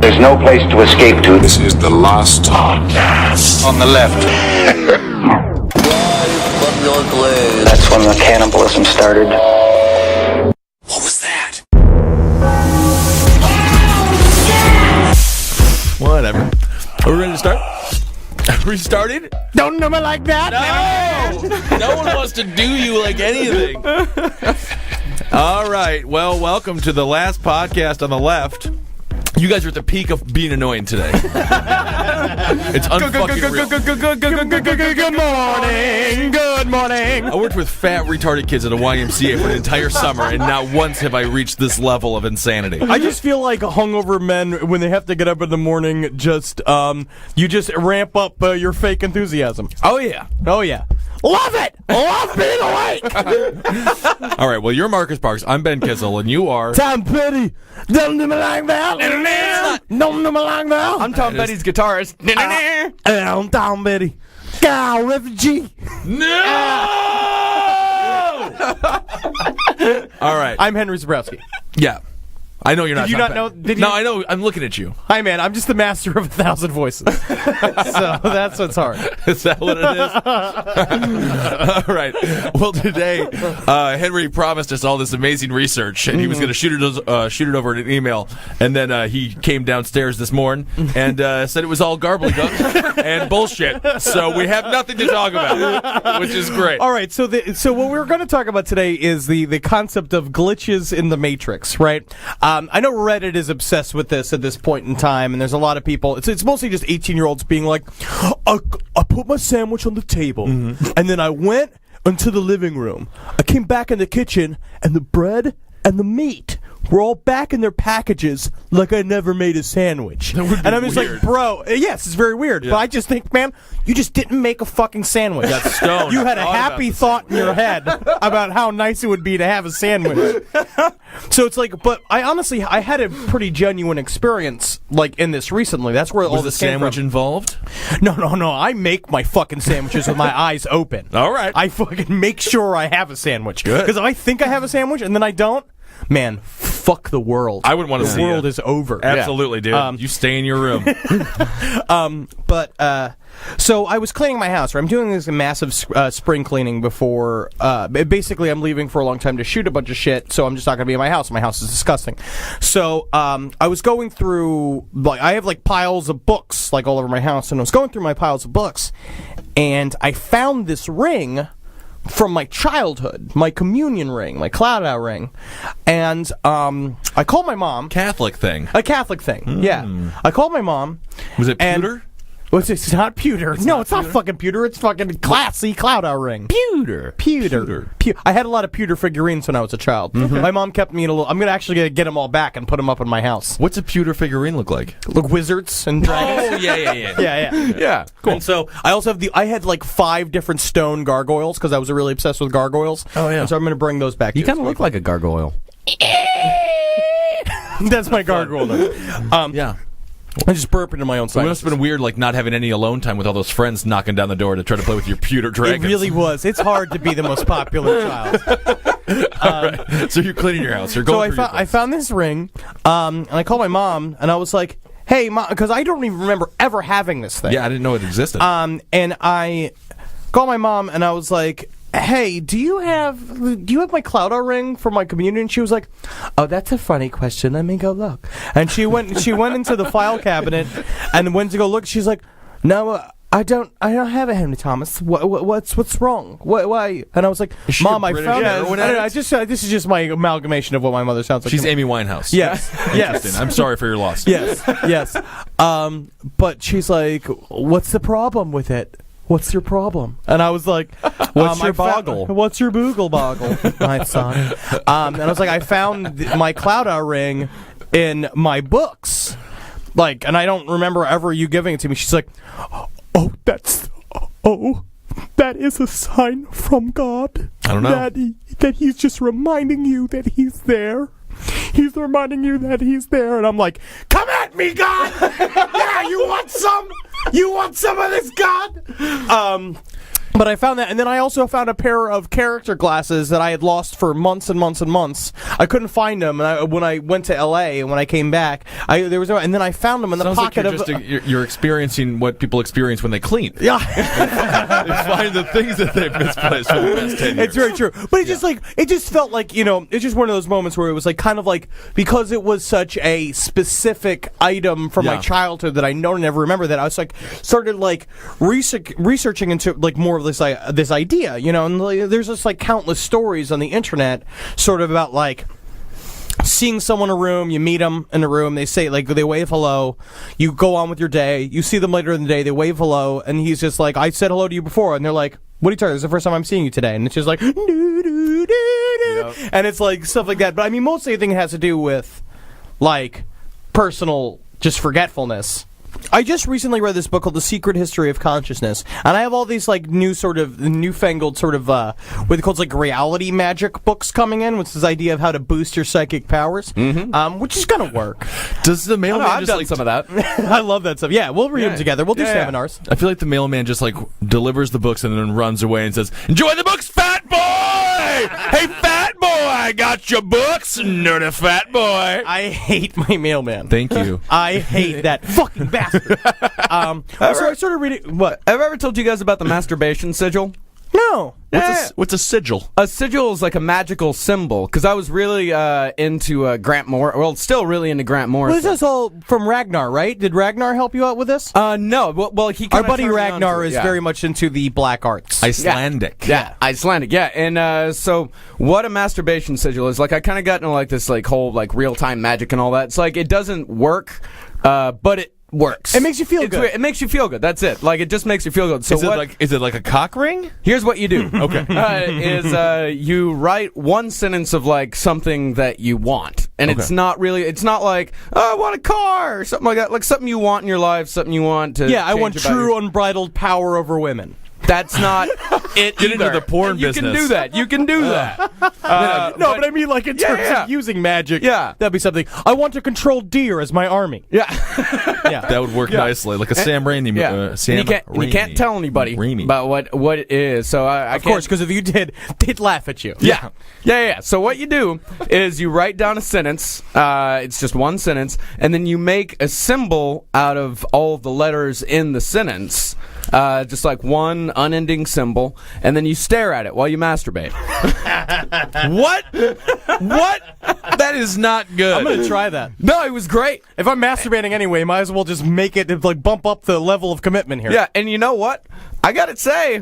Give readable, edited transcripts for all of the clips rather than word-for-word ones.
There's no place to escape to. This is the last podcast. On the left. That's when the cannibalism started. What was that? Whatever. Are we ready to start? Are we started? Don't do me like that. No! No one wants to do you like anything. All right. Well, welcome to the last podcast on the left. You guys are at the peak of being annoying today. It's unfucking real. Good morning. Good morning. I worked with fat, retarded kids at a YMCA for an entire summer, and not once have I reached this level of insanity. I just feel like hungover men, when they have to get up in the morning, you just ramp up your fake enthusiasm. Oh, yeah. Oh, yeah. Love it! Love being awake! All right, well, you're Marcus Parks. I'm Ben Kissel, and you are... Tom Petty. Don't do me like that. Don't do me like that. I'm Tom Petty's guitarist. I'm Tom Petty. God, refugee. No! All right. I'm Henry Zabrowski. Yeah. I know you're not. Did you Tom not Petty. know? Did you? No, I know. I'm looking at you. Hi, man. I'm just the master of 1,000 voices. So that's what's hard. Is that what it is? All right. Well, today, Henry promised us all this amazing research, and he was going to shoot it over in an email. And then he came downstairs this morning and said it was all gobbledygook and bullshit. So we have nothing to talk about, which is great. All right. So what we're going to talk about today is the concept of glitches in the Matrix, right? I know Reddit is obsessed with this at this point in time, and there's a lot of people. It's mostly just 18-year-olds being like, I put my sandwich on the table, and then I went into the living room. I came back in the kitchen, and the bread and the meat were all back in their packages like I never made a sandwich. That would be and I'm just weird. like, bro, yes, it's very weird. Yeah. But I just think, man, you just didn't make a fucking sandwich. You got stoned. You had a happy thought in your head about how nice it would be to have a sandwich. So it's like, but I had a pretty genuine experience like in this recently. That's where all Was the this came sandwich from. involved? No. I make my fucking sandwiches with my eyes open. All right. I fucking make sure I have a sandwich. Good. Because if I think I have a sandwich and then I don't, man, fuck the world. I wouldn't want to see the world it. is over. Absolutely, dude. You stay in your room. So I was cleaning my house, right? I'm doing this massive spring cleaning before, basically I'm leaving for a long time to shoot a bunch of shit, so I'm just not going to be in my house. My house is disgusting. So I was going through, I have piles of books, all over my house, and I was going through my piles of books, and I found this ring from my childhood, my communion ring, my cloud out ring, and I called my mom. Catholic thing. A Catholic thing, yeah. I called my mom. Was it pewter? It's not pewter. It's not fucking pewter. It's fucking classy cloud out ring. Pewter. I had a lot of pewter figurines when I was a child. My mom kept me in a little. I'm gonna actually get them all back and put them up in my house. What's a pewter figurine look like? Look, wizards and dragons. Oh, yeah. Yeah, cool. And so I also have I had 5 different stone gargoyles because I was really obsessed with gargoyles. Oh, yeah. And so I'm gonna bring those back. You kind of look like a gargoyle. That's my gargoyle. Yeah. I just burped into my own It sinuses. must have been weird, not having any alone time with all those friends knocking down the door to try to play with your pewter dragons. It really was. It's hard to be the most popular child. All right. So you're cleaning your house. You're going through your I found this ring, and I called my mom, and I was like, "Hey, Mom," because I don't even remember ever having this thing. Yeah, I didn't know it existed. And I called my mom, and I was like, "Hey, do you have my cloud ring for my communion?" And she was like, "Oh, that's a funny question. Let me go look." And she went into the file cabinet and went to go look. She's like, "No, I don't have it, Henry Thomas. What's wrong? Why?" And I was like, Is she "Mom, a I British found heroin it. addict? This is just my amalgamation of what my mother sounds like." She's Amy Winehouse. Yes. Interesting. I'm sorry for your loss. Yes. But she's like, "What's the problem with it? What's your problem?" And I was like, What's your boggle? What's your boogle boggle, my son? And I was like, I found my cloud out ring in my books. And I don't remember ever you giving it to me. She's like, that is a sign from God. I don't know. That he's just reminding you that he's there. He's reminding you that he's there. And I'm like, come at me, God! Yeah, you want some? You want some of this, God? But I found that, and then I also found a pair of character glasses that I had lost for months and months and months. I couldn't find them, and when I went to L.A. and when I came back, and then I found them in the Sounds pocket like you're experiencing what people experience when they clean. Yeah, They find the things that they've misplaced for the past 10 years. it's very true. But it just felt like it's just one of those moments where it was like kind of like because it was such a specific item from my childhood that I never remember that I was like started like researching into like more of this idea, and like, there's just like countless stories on the internet sort of about like seeing someone in a room, you meet them in a room, they say like they wave hello, you go on with your day, you see them later in the day, they wave hello, and he's just like, I said hello to you before, and they're like, what are you talking about? This is the first time I'm seeing you today, and it's just like doo, doo, doo, doo. And it's like stuff like that. But I mean, mostly I think it has to do with like personal just forgetfulness. I just recently read this book called The Secret History of Consciousness, and I have all these like newfangled sort of what they call like reality magic books coming in, with this idea of how to boost your psychic powers, which is gonna work. Does the mailman I've just done like some of that. I love that stuff. Yeah, we'll read them together. We'll do seminars. I feel like the mailman just like delivers the books and then runs away and says, "Enjoy the books, fat boy! Hey, fat boy, I got your books, nerdy fat boy." I hate my mailman. Thank you. I hate that fucking bastard. So I started reading. What? Have I ever told you guys about the masturbation sigil? No. What's a sigil? A sigil is like a magical symbol, because I was really into Grant Morrison. Well, still really into Grant Morrison. Well, this is all from Ragnar, right? Did Ragnar help you out with this? No. Well, he Our buddy Ragnar is very much into the black arts. Icelandic. Yeah, Icelandic. Yeah, and so what a masturbation sigil is, like, I kind of got into like this like whole like real time magic and all that. It's like it doesn't work, but it works. It makes you feel good. It makes you feel good. That's it. Like, it just makes you feel good. So is it like a cock ring? Here's what you do. Okay. You write one sentence of like something that you want, and it's not like, oh, I want a car or something like that. Like something you want in your life, something you want to. Yeah, I want true unbridled power over women. That's not it. Get into the porn business. You can do that. You can do that. But I mean, like in terms of using magic. Yeah, that'd be something. I want to control deer as my army. Yeah, that would work nicely, like a Sam Raimi. Yeah, Sam and you can't tell anybody about what it is. So of course, because if you did, they'd laugh at you. Yeah. So what you do is you write down a sentence. It's just one sentence, and then you make a symbol out of all of the letters in the sentence. Just like one unending symbol, and then you stare at it while you masturbate. What? That is not good. I'm gonna try that. No, it was great. If I'm masturbating anyway, might as well just make it like bump up the level of commitment here. Yeah, and you know what? I gotta say,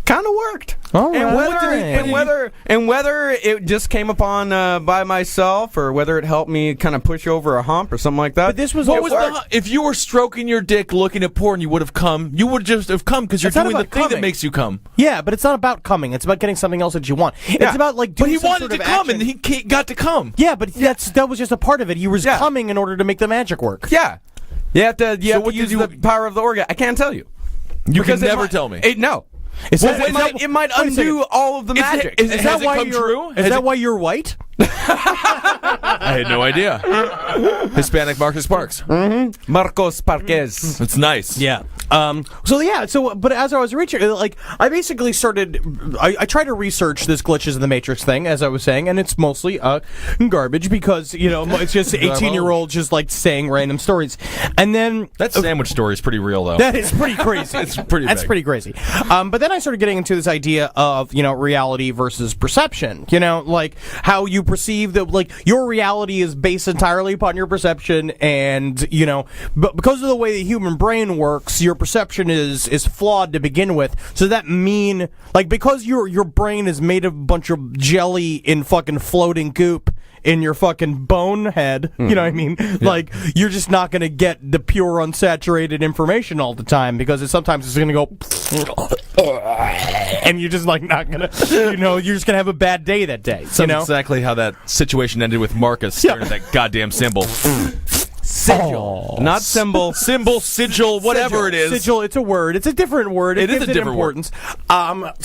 kind of worked. All right. And whether it just came upon by myself, or whether it helped me kind of push over a hump or something like that. But this was if you were stroking your dick looking at porn, you would have come. You would just have come because you're doing the thing that makes you come. Yeah, but it's not about coming. It's about getting something else that you want. It's about like doing. But he wanted to come, and he got to come. Yeah, but that was just a part of it. He was coming in order to make the magic work. Yeah, you have to use the power of the orgasm. I can't tell you. You can never tell me. No. It might undo all of the magic. Is that why you're true? Is that why you're white? I had no idea. Hispanic Marcus Sparks. Mm-hmm. Marcos Parquez. It's nice. Yeah. But as I was reaching, like, I basically started. I tried to research this glitches in the Matrix thing, as I was saying, and it's mostly garbage because it's just 18-year-olds just like saying random stories, and then that sandwich story is pretty real though. That is pretty crazy. That's pretty crazy. But then I started getting into this idea of reality versus perception. Like how you perceive that, like, your reality is based entirely upon your perception, and but because of the way the human brain works, your perception is flawed to begin with. So that mean, like, because your brain is made of a bunch of jelly in fucking floating goop in your fucking bone head, you know what I mean? Yeah. Like, you're just not going to get the pure unsaturated information all the time, because sometimes it's going to go and you're just like not going to, you're just going to have a bad day that day. That's exactly how that situation ended with Marcus staring at that goddamn symbol. Sigil. Not symbol. Symbol, sigil, whatever it is. Sigil, it's a word. It's a different word. It is a different importance. But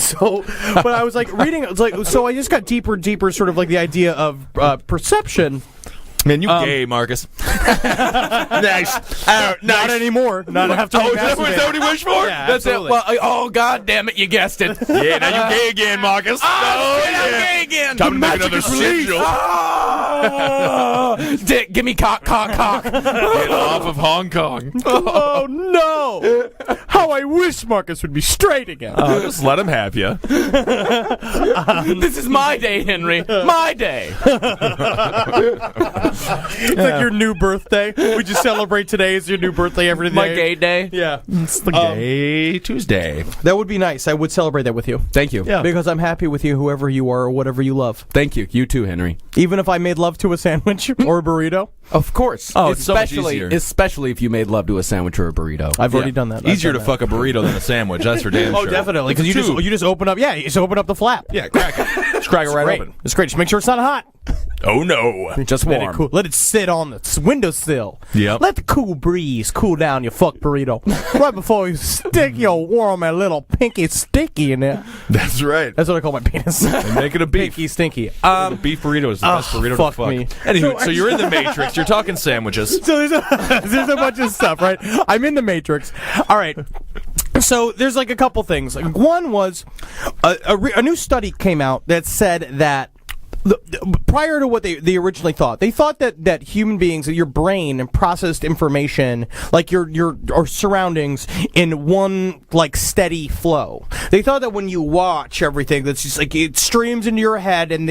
I was like reading, so I just got deeper, sort of like the idea of perception. Man, you gay, Marcus. Nice. Not anymore. Not after. Oh, is that what he wished for? Yeah, That's it. absolutely. Well, oh, God damn it, you guessed it. Yeah, now you gay again, Marcus. I'm gay again. Time to make another schedule. Dick, give me cock. Get off of Hong Kong. Oh no! How I wish Marcus would be straight again. Just let him have you. This is my day, Henry. My day. It's like your new birthday. Would you celebrate today as your new birthday every day? My gay day. Yeah. It's the gay Tuesday. That would be nice. I would celebrate that with you. Thank you. Yeah. Because I'm happy with you, whoever you are or whatever you love. Thank you. You too, Henry. Even if I made love to a sandwich or a burrito. Of course. Oh, it's so much easier. Especially if you made love to a sandwich or a burrito. I've already done that. I've Easier to done that. fuck a burrito than a sandwich. That's for damn sure. Oh, definitely. Because you just open up. Yeah, you just open up the flap. Yeah, crack it. Just crack it right Great. open. It's great. Just make sure it's not hot. Oh no. Just Let it, warm. cool. Let it sit on the windowsill. Yep. Let the cool breeze cool down your fuck burrito. Right before you stick your warm and little pinky sticky in there. That's right. That's what I call my penis. And make it a beef. Pinky stinky. Beef burrito is the best burrito fuck to fuck. me. Anywho, so you're in the Matrix. You're talking sandwiches. So there's a bunch of stuff, right? I'm in the Matrix. All right. So there's like a couple things. Like, one was a new study came out that said that prior to what they originally thought, they thought that human beings, that your brain processed information like your surroundings in one like steady flow. They thought that when you watch everything, that's just like it streams into your head, and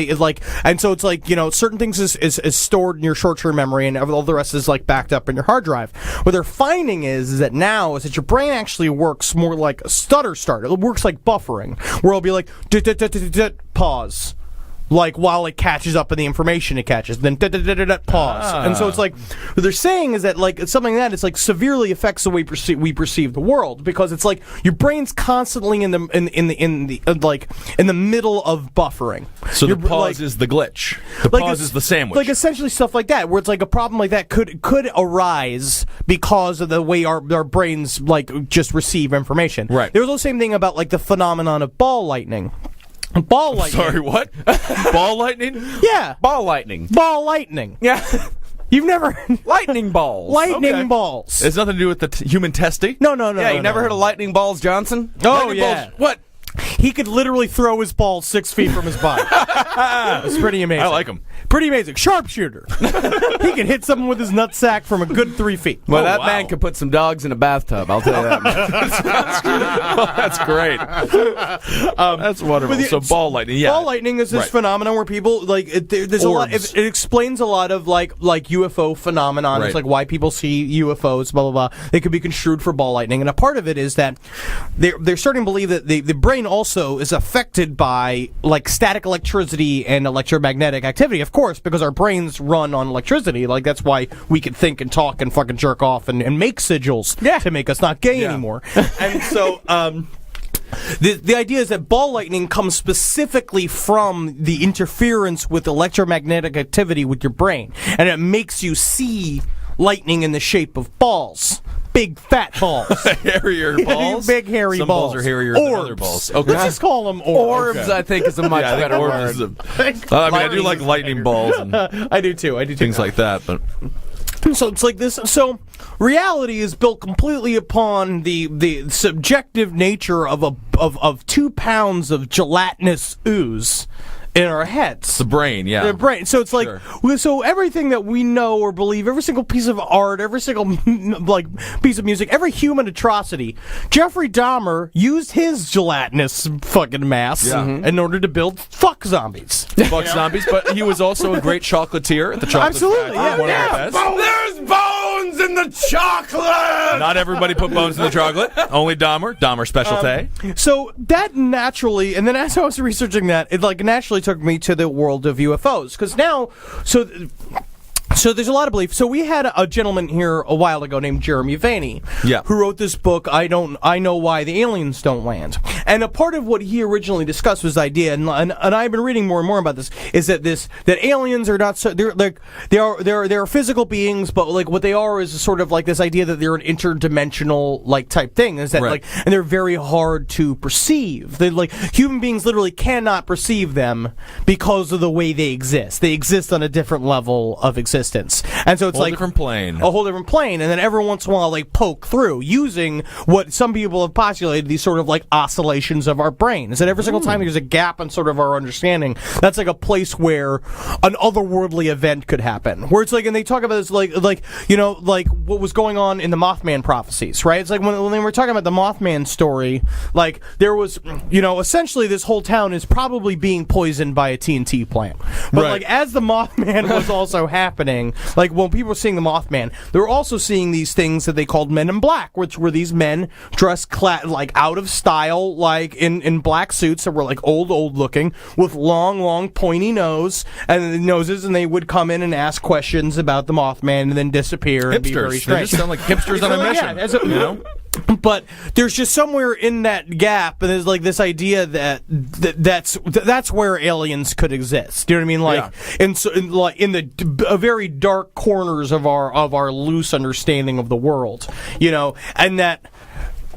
so it's like, you know, certain things is stored in your short-term memory, and all the rest is like backed up in your hard drive. What they're finding is that now is that your brain actually works more like a stutter start. It works like buffering, where it'll be like pause. Like while it catches up in the information it catches, then pause. And so it's like what they're saying is that like something like that, it's like severely affects the way we perceive the world, because it's like your brain's constantly in the middle of buffering. So the pause is the glitch. The pause is the sandwich. Like essentially stuff like that, where it's like a problem like that could arise because of the way our brains like just receive information. Right. There was the same thing about like the phenomenon of ball lightning. Ball lightning. Sorry, what? Ball lightning? Yeah. Ball lightning. Ball lightning. Yeah. You've never Lightning balls. lightning Okay. balls. It's nothing to do with the human testy? No. Yeah, you never heard of Lightning Balls Johnson? Oh, Lightning yeah. Balls, what? He could literally throw his ball 6 feet from his body. It's pretty amazing. I like him. Pretty amazing. Sharpshooter. He could hit someone with his nutsack from a good 3 feet. Well, Oh, that wow. man could put some dogs in a bathtub, I'll tell you that. That's great. That's wonderful. but So ball lightning, yeah. Ball lightning is this Right. phenomenon where people like there's a lot. Orbs. It explains a lot of like UFO phenomenon. Right. It's like why people see UFOs. Blah blah blah. They could be construed for ball lightning, and a part of it is that they're starting to believe that the brain also is affected by like static electricity and electromagnetic activity. Of course, because our brains run on electricity. Like that's why we can think and talk and fucking jerk off and make sigils to make us not gay anymore. And so. The idea is that ball lightning comes specifically from the interference with electromagnetic activity with your brain, and it makes you see lightning in the shape of balls. Big fat balls. Hairier balls? Big hairy Some balls. balls are hairier than Orbs. other balls. Okay. Let's just call them orbs. Orbs, I think, is a much Yeah, I think better orbs word. is I mean, I do like lightning balls and I do too. things like that, but So it's like this. So reality is built completely upon the subjective nature of 2 pounds of gelatinous ooze in our heads. the brain, yeah. The brain. So it's like, Sure. so everything that we know or believe, every single piece of art, every single like piece of music, every human atrocity, Jeffrey Dahmer used his gelatinous fucking mass in order to build fuck zombies. Fuck zombies, but he was also a great chocolatier at the chocolate Absolutely, factory, yeah. one of the best. There's bones in the chocolate! Not everybody put bones in the chocolate. Only Dahmer. Dahmer specialty. So that naturally, and then as I was researching that, it like naturally took me to the world of UFOs, because now, so there's a lot of belief. So we had a gentleman here a while ago named Jeremy Vaney, Yeah. who wrote this book, I Know Why the Aliens Don't Land. And a part of what he originally discussed was the idea, and I've been reading more and more about this, is that aliens are not so they're physical beings, but like what they are is sort of like this idea that they're an interdimensional like type thing. Is that like, and they're very hard to perceive. They like human beings literally cannot perceive them because of the way they exist. They exist on a different level of existence, and so it's like different plane. A whole different plane, and then every once in a while like poke through using what some people have postulated, these sort of like oscillations of our brain. Is that every single time there's a gap in sort of our understanding, that's like a place where an otherworldly event could happen. Where it's like, and they talk about this like you know, like what was going on in the Mothman prophecies, right? It's like when they were talking about the Mothman story, like there was, you know, essentially this whole town is probably being poisoned by a TNT plant. But like as the Mothman was also happening, like when people were seeing the Mothman, they were also seeing these things that they called Men in Black, which were these men dressed like out of style, like in black suits that were like old looking, with long pointy noses, and they would come in and ask questions about the Mothman and then disappear and be very Hipsters. They strange. just sound like hipsters on a mission. Yeah, you know? But there's just somewhere in that gap, and there's like this idea that's where aliens could exist. Do you know what I mean? Like, in the very dark corners of our loose understanding of the world, you know, and that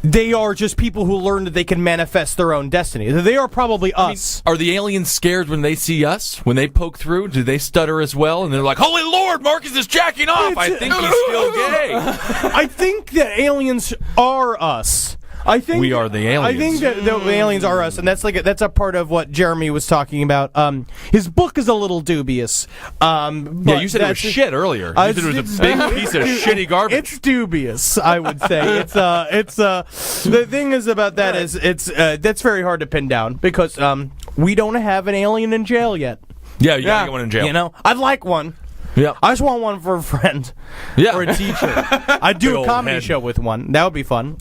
they are just people who learn that they can manifest their own destiny. They are probably us. Are the aliens scared when they see us? When they poke through, do they stutter as well? And they're like, "Holy Lord, Marcus is jacking off. I think he's still gay." I think that aliens are us. I think we are the aliens. I think that the aliens are us, and that's a part of what Jeremy was talking about. His book is a little dubious. Yeah, you said it was shit earlier. You said it was a big piece of shitty garbage. It's dubious, I would say. The thing is about that is that's very hard to pin down because we don't have an alien in jail yet. Yeah, you gotta get one in jail. You know, I'd like one. Yeah, I just want one for a friend. Yeah. Or a teacher. I'd do a comedy show with one. That would be fun.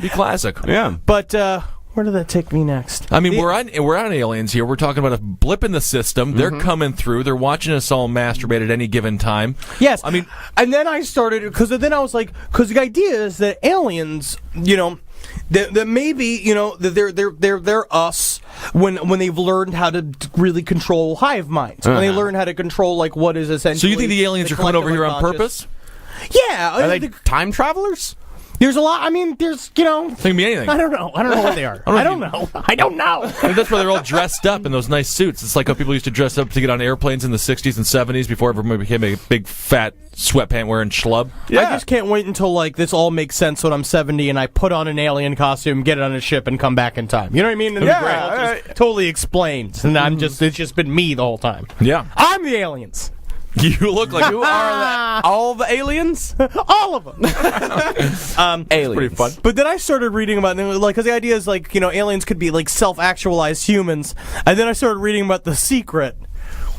Be classic. Yeah. But where did that take me next? I mean, we're on aliens here. We're talking about a blip in the system. They're coming through. They're watching us all masturbate at any given time. Yes. I mean, and then I started because then I was like, because the idea is that aliens, you know, that maybe, you know, that they're us when they've learned how to really control hive minds. When they learn how to control like what is essentially. So you think the aliens are coming over here on purpose? Yeah. Are they time travelers? There's a lot. I mean, there's, you know. It can be anything. I don't know what they are. I don't know. I mean, that's why they're all dressed up in those nice suits. It's like how people used to dress up to get on airplanes in the 60s and 70s before everyone became a big, fat, sweatpant-wearing schlub. Yeah. I just can't wait until, like, this all makes sense when I'm 70 and I put on an alien costume, get on a ship, and come back in time. You know what I mean? And yeah. Just totally explained. And it's just been me the whole time. Yeah. I'm the aliens. You look like You are all the aliens? All of them. Aliens. pretty fun. But then I started reading about, like, because the idea is, like, you know, aliens could be, like, self-actualized humans. And then I started reading about The Secret,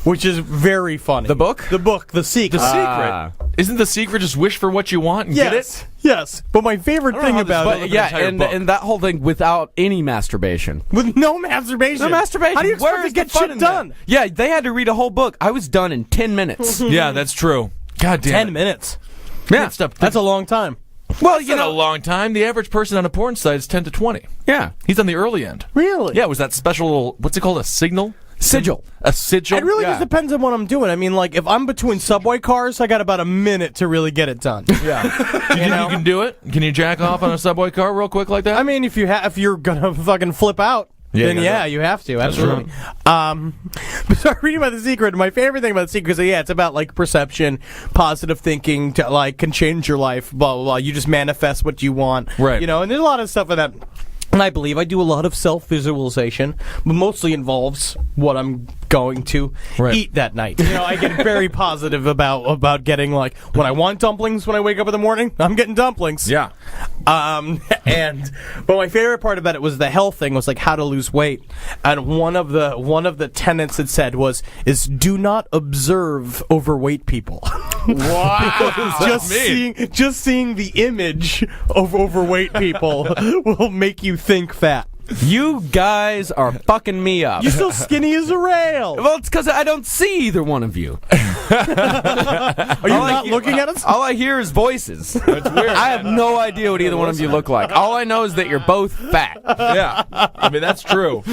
which is very funny. The book? The book, The Secret. The Secret. Isn't the secret just wish for what you want and get it? Yes. But my favorite thing about it... Yeah, and that whole thing without any masturbation. With no masturbation. No masturbation. How do you expect Where to is get the fun shit in done? that? Yeah, they had to read a whole book. I was done in 10 minutes. Yeah, that's true. God damn 10 minutes. Yeah. That's a long time. Well, You know, a long time. The average person on a porn site is 10 to 20. yeah. He's on the early end. Really? Yeah, it was that special little, what's it called, a signal? Sigil. A sigil? It really Yeah. just depends on what I'm doing. I mean, like, if I'm between subway cars, I got about a minute to really get it done. Yeah. Do you think you can do it? Can you jack off on a subway car real quick like that? I mean, if you're gonna fucking flip out, then you have to. Absolutely. So reading about The Secret, my favorite thing about The Secret is it's about like perception, positive thinking, to like can change your life. Blah blah blah. You just manifest what you want. Right. You know, and there's a lot of stuff in that. And I believe I do a lot of self-visualization, but mostly involves what I'm going to eat that night. You know, I get very positive about getting, like, when I want dumplings when I wake up in the morning, I'm getting dumplings. Yeah. But my favorite part about it was the health thing, was like how to lose weight. And one of the tenets it said is do not observe overweight people. Wow. just seeing the image of overweight people will make you think fat. You guys are fucking me up. You're so skinny as a rail. Well, it's because I don't see either one of you. Are you not looking at us? All I hear is voices. It's weird. I have no idea what either one of you look like. All I know is that you're both fat. Yeah, I mean that's true.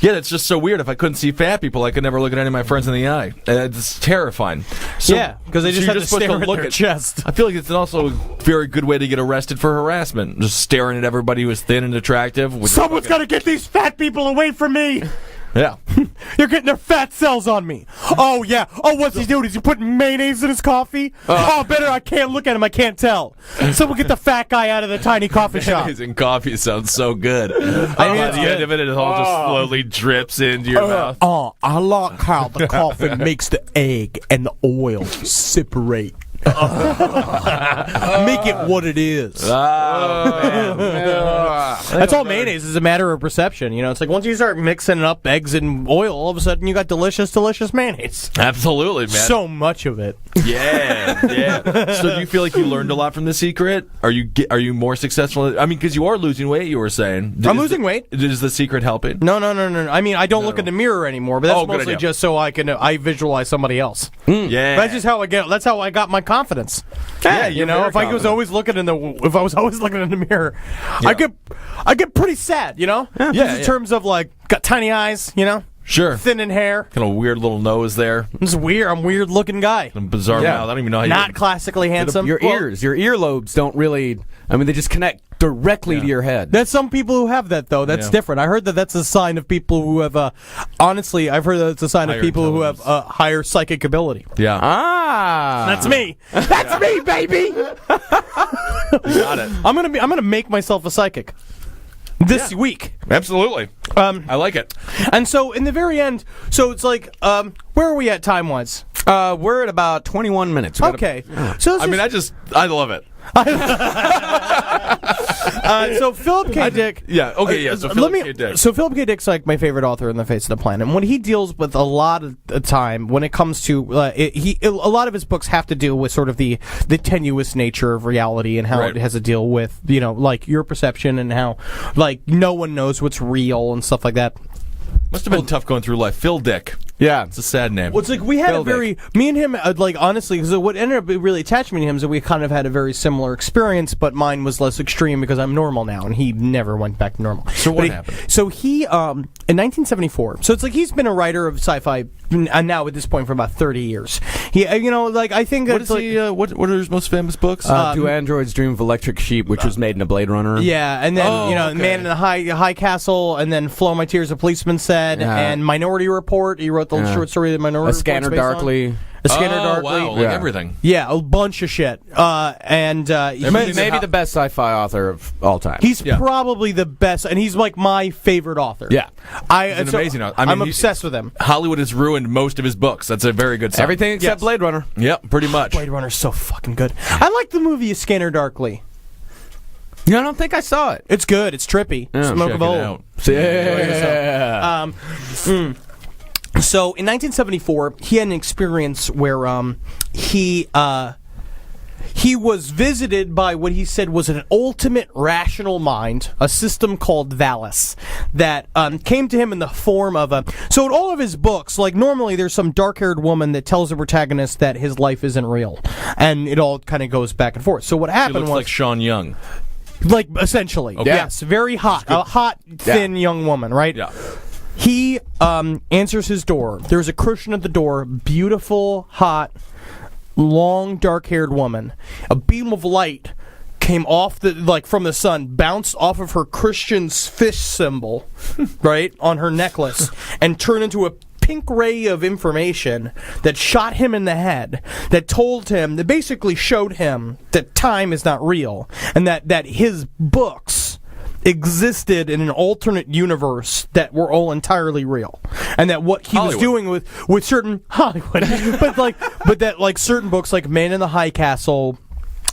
Yeah, it's just so weird. If I couldn't see fat people, I could never look at any of my friends in the eye. It's terrifying. So, Yeah, because they just so have you're to supposed stare at look their chest. I feel like it's also a very good way to get arrested for harassment. Just staring at everybody who is thin and attractive. Someone's got to get these fat people away from me. Yeah. You're getting their fat cells on me. Oh, yeah. Oh, what's he doing? Is he putting mayonnaise in his coffee? Oh, better. I can't look at him. I can't tell. Someone get the fat guy out of the tiny coffee shop. Amazing coffee sounds so good. I mean, At the end of it all just slowly drips into your mouth. Oh, I like how the coffee makes the egg and the oil separate. Make it what it is. That's all mayonnaise is a matter of perception. You know, it's like once you start mixing up eggs and oil, all of a sudden you got delicious mayonnaise. Absolutely, man. So much of it. Yeah. So do you feel like you learned a lot from The Secret? Are you more successful? I mean, because you are losing weight, you were saying. I'm losing weight. Is The Secret helping? No. I mean, I don't look in the mirror anymore, but that's mostly just so I visualize somebody else. Yeah. That's just how I get. That's how I got my confidence. Yeah, you know, if I was always looking in the mirror, I get pretty sad. You know, in terms of like got tiny eyes. You know, sure, thin in hair, kind of weird little nose there. It's weird. I'm a weird looking guy. And bizarre mouth. I don't even know how you not classically handsome. Your earlobes don't really. I mean, they just connect directly to your head. There's some people who have that though. That's different. I heard that's a sign of people who have. Honestly, I've heard that it's a sign of people who have higher psychic ability. Yeah. That's me. That's me, baby. Got it. I'm gonna make myself a psychic this week. Absolutely. I like it. And so in the very end, so it's like, where are we at time wise? We're at about 21 minutes. Okay. So I love it. So Philip K. Dick. Yeah. Okay. Yeah. So Philip K. Dick. So Philip K. Dick's like my favorite author on the face of the planet. And what he deals with a lot of the time when it comes to a lot of his books have to deal with sort of the tenuous nature of reality and how it has to deal with like your perception and how like no one knows what's real and stuff like that. Must have been tough going through life. Phil Dick. Yeah. It's a sad name. Well, it's like we had me and him, like, honestly, because what ended up really attaching me to him is that we kind of had a very similar experience, but mine was less extreme because I'm normal now, and he never went back to normal. So what happened? So he, in 1974, so it's like he's been a writer of sci-fi now at this point for about 30 years. He, I think what is what are his most famous books? Do Androids Dream of Electric Sheep, which was made in a Blade Runner. Yeah, and then, Man in the High Castle, and then Flow My Tears, a Policeman Said, and Minority Report. He wrote the short story, The Minority Report. A Scanner Darkly. A Scanner Darkly. Wow, like everything. Yeah, a bunch of shit. Maybe the best sci-fi author of all time. He's probably the best, and he's like my favorite author. Yeah. He's an amazing author. I'm obsessed with him. Hollywood has ruined most of his books. That's a very good sign. Everything except Blade Runner. Yep, pretty much. Blade Runner's so fucking good. I like the movie A Scanner Darkly. I don't think I saw it. It's good. It's trippy. Smoke of old. Yeah. So in 1974, he had an experience where he was visited by what he said was an ultimate rational mind, a system called Valis, that came to him in the form of a... So in all of his books, like normally there's some dark-haired woman that tells the protagonist that his life isn't real, and it all kind of goes back and forth. So what happened was... like Sean Young. Like, essentially. Okay. Yes, very hot. A hot, thin young woman, right? Yeah. He answers his door. There's a Christian at the door. Beautiful, hot, long, dark-haired woman. A beam of light came off from the sun, bounced off of her Christian's fish symbol, right, on her necklace, and turned into a pink ray of information that shot him in the head, that basically showed him that time is not real, and that his books existed in an alternate universe that were all entirely real, and that what he was doing with certain Hollywood, but that certain books like Man in the High Castle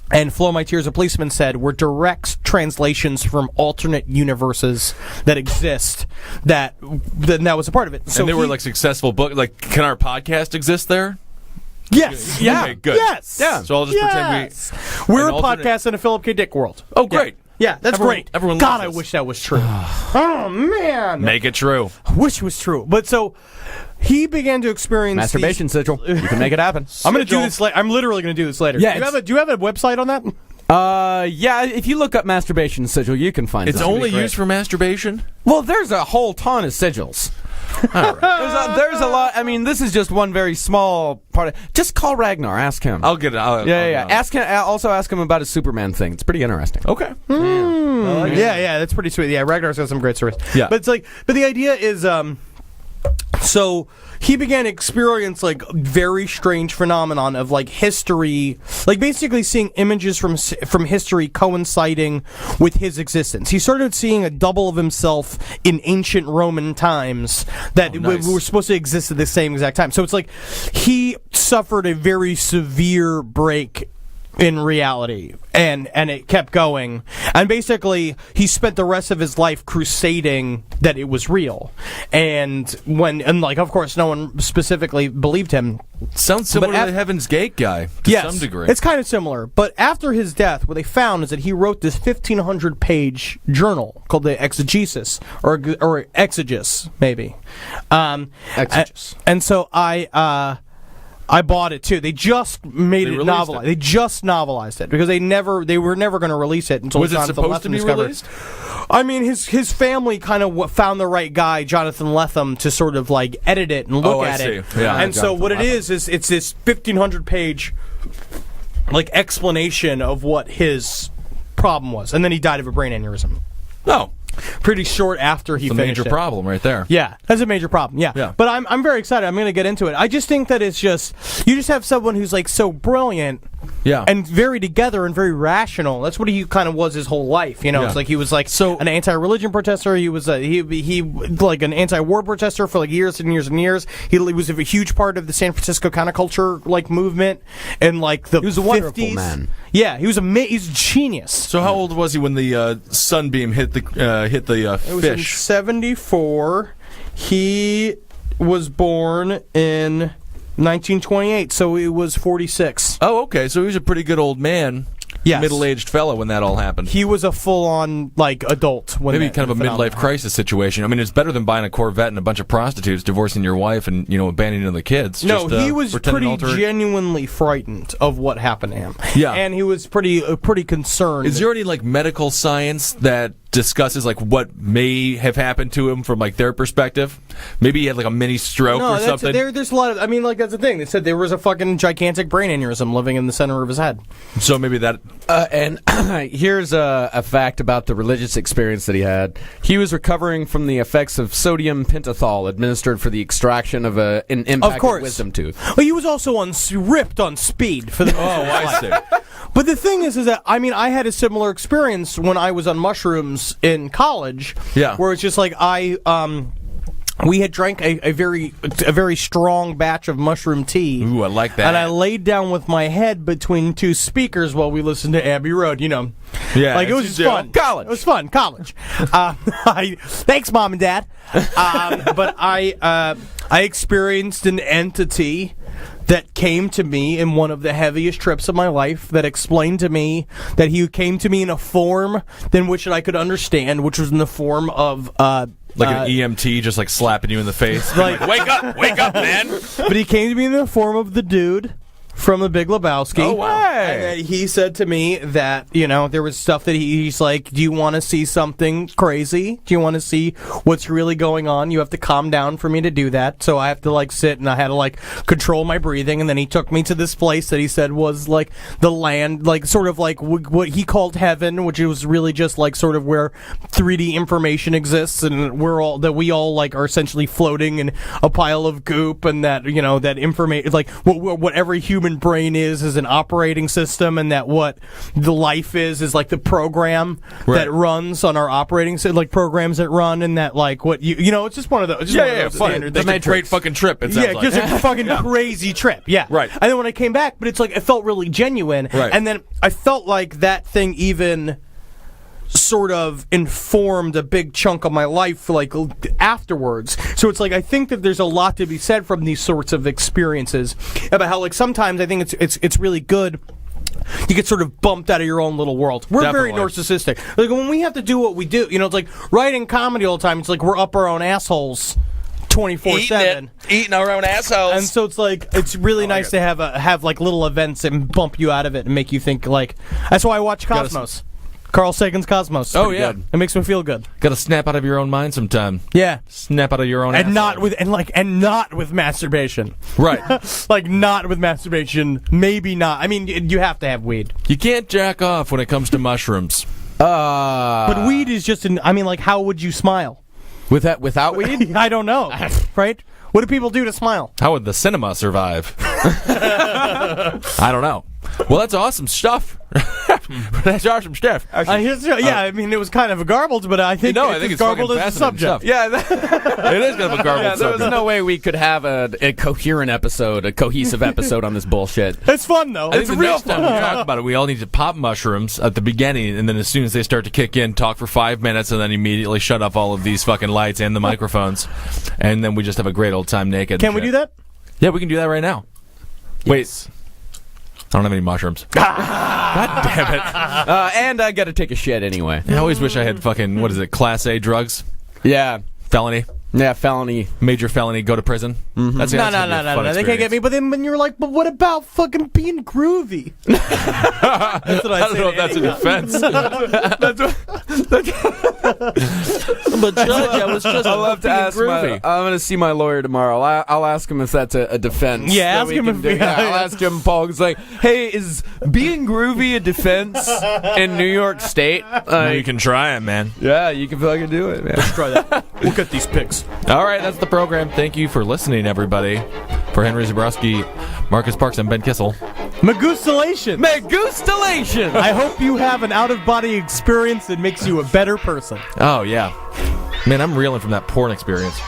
and Flow My Tears, a Policeman Said, were direct translations from alternate universes that exist. That was a part of it. So and they were like successful books. Like, can our podcast exist there? Yes. Yeah. Okay, good. Yes. Yeah. So I'll just pretend we're a podcast in a Philip K. Dick world. Oh, great. Yeah, that's great. Everyone God, loves I us. wish that was true. Oh, man. Make it true. I wish it was true. But so he began to experience Masturbation sigil. You can make it happen. I'm going to do this later. I'm literally going to do this later. Yeah, do you have a website on that? Yeah, if you look up masturbation sigil, you can find It's something. only used for masturbation? Well, there's a whole ton of sigils. There's a lot. I mean, this is just one very small part. Just call Ragnar. Ask him. I'll get it. Yeah. Ask him. Also, ask him about his Superman thing. It's pretty interesting. Okay. Yeah, that's pretty sweet. Yeah, Ragnar's got some great stories. Yeah. But the idea is, so he began to experience like very strange phenomenon of like history, like basically seeing images from history coinciding with his existence. He started seeing a double of himself in ancient Roman times that were supposed to exist at the same exact time. So it's like he suffered a very severe break in reality, and it kept going, and basically he spent the rest of his life crusading that it was real, and of course no one specifically believed him. Sounds similar to the Heaven's Gate guy to some degree. It's kind of similar, but after his death, what they found is that he wrote this 1,500-page journal called the Exegesis, or Exegesis, maybe. Exegesis. And so I bought it too. They just made it novelized. They just novelized it because they were never going to release it until was it Jonathan supposed to Lethem be discovered. released? I mean, his family kind of found the right guy, Jonathan Lethem, to sort of like edit it and look at it. Yeah. And so what it is it's this 1,500-page like explanation of what his problem was, and then he died of a brain aneurysm. No. Pretty short after he It's a finished major it. problem right there. Yeah, that's a major problem. Yeah. But I'm very excited. I'm going to get into it. I just think that it's just you just have someone who's like so brilliant, and very together and very rational. That's what he kind of was his whole life. You know, it's like he was like an anti-religion protester. He was he like an anti-war protester for like years and years and years. He was a huge part of the San Francisco counterculture like movement and like the. He was a 50s. wonderful man. Yeah, he's a genius. So how old was he when the sunbeam hit the It was in fish? 1974. He was born in 1928, so he was 46. Oh, okay. So he was a pretty good old man. Yes. Middle-aged fellow when that all happened. He was a full-on like adult. When Maybe kind of a midlife crisis situation. I mean, it's better than buying a Corvette and a bunch of prostitutes, divorcing your wife, and abandoning the kids. No, Just, he was pretending pretty genuinely frightened of what happened to him. Yeah. And he was pretty concerned. Is there any like medical science that discusses like what may have happened to him from like their perspective? Maybe he had like a mini stroke or something. There's a lot of. I mean, like that's the thing. They said there was a fucking gigantic brain aneurysm living in the center of his head. So maybe that. And here's a fact about the religious experience that he had. He was recovering from the effects of sodium pentothal administered for the extraction of an impacted wisdom tooth. Well, he was also ripped on speed for the. I see. But the thing is that I mean, I had a similar experience when I was on mushrooms in college. Yeah. Where it's just like we had drank a very strong batch of mushroom tea. Ooh, I like that. And I laid down with my head between two speakers while we listened to Abbey Road. You know. Yeah, like it was just fun. College. It was fun. College. Thanks, Mom and Dad. But I experienced an entity that came to me in one of the heaviest trips of my life that explained to me that he came to me in a form in which I could understand, which was in the form of like an EMT just like slapping you in the face. Like, wake up, man. But he came to me in the form of the dude from The Big Lebowski. Oh, wow. And he said to me that, there was stuff that he's like, do you want to see something crazy? Do you want to see what's really going on? You have to calm down for me to do that. So I have to, like, sit and I had to, like, control my breathing. And then he took me to this place that he said was, like, the land, like, sort of like what he called heaven, which was really just, like, sort of where 3D information exists. And we all, like, are essentially floating in a pile of goop. And that, that information, like, what every human brain is an operating system, and that what the life is like the program that runs on our operating system, like programs that run, and that like what it's just one of those. Fun. That's a great fucking trip. It sounds like. Just a fucking crazy trip. Yeah, right. And then when I came back, but it's like it felt really genuine. Right. And then I felt like that thing even sort of informed a big chunk of my life like afterwards. So it's like I think that there's a lot to be said from these sorts of experiences about how like sometimes I think it's really good you get sort of bumped out of your own little world. We're very narcissistic. Like when we have to do what we do, it's like writing comedy all the time. It's like we're up our own assholes 24/7, eating our own assholes. and so it's like it's really nice to have like little events and bump you out of it and make you think like. That's why I watch Cosmos. Carl Sagan's Cosmos. Oh yeah, it makes me feel good. Got to snap out of your own mind sometime. Yeah, snap out of your own, and asshole. not with masturbation. Right, like not with masturbation. Maybe not. I mean, you have to have weed. You can't jack off when it comes to mushrooms. But weed is just I mean, like, how would you smile without weed? I don't know. Right? What do people do to smile? How would the cinema survive? I don't know. Well, that's awesome stuff. That's awesome stuff. I mean, it was kind of a garbled, but I think it's garbled fucking as a subject. stuff. Yeah, It is kind of a garbled there was subject. no way we could have a coherent episode, a cohesive episode on this bullshit. It's fun, though. I think It's the real next time we talk about it, we all need to pop mushrooms at the beginning, and then as soon as they start to kick in, talk for 5 minutes, and then immediately shut off all of these fucking lights and the microphones, and then we just have a great old time naked. Can we do that? Yeah, we can do that right now. Wait. I don't have any mushrooms. God damn it. And I got to take a shit anyway. I always wish I had fucking, what is it, Class A drugs? Yeah. Felony? Yeah, felony. Major felony, go to prison? Mm-hmm. That's No. They can't get me. But then when you're like, but what about fucking being groovy? That's what I don't know if that's a defense. But Judge, I was just I'll have to ask groovy. I'm going to see my lawyer tomorrow. I'll ask him if that's a defense. Yeah, that ask we him can if do. I'll ask him, Paul. He's like, hey, is being groovy a defense in New York State? You can try it, man. Yeah, you can fucking do it, man. Let's try that. We'll get these pics. All right, that's the program. Thank you for listening, everybody. For Henry Zabrowski, Marcus Parks, and Ben Kissel. Magustalations. Magustalations. I hope you have an out-of-body experience that makes you a better person. Oh, yeah. Man, I'm reeling from that porn experience.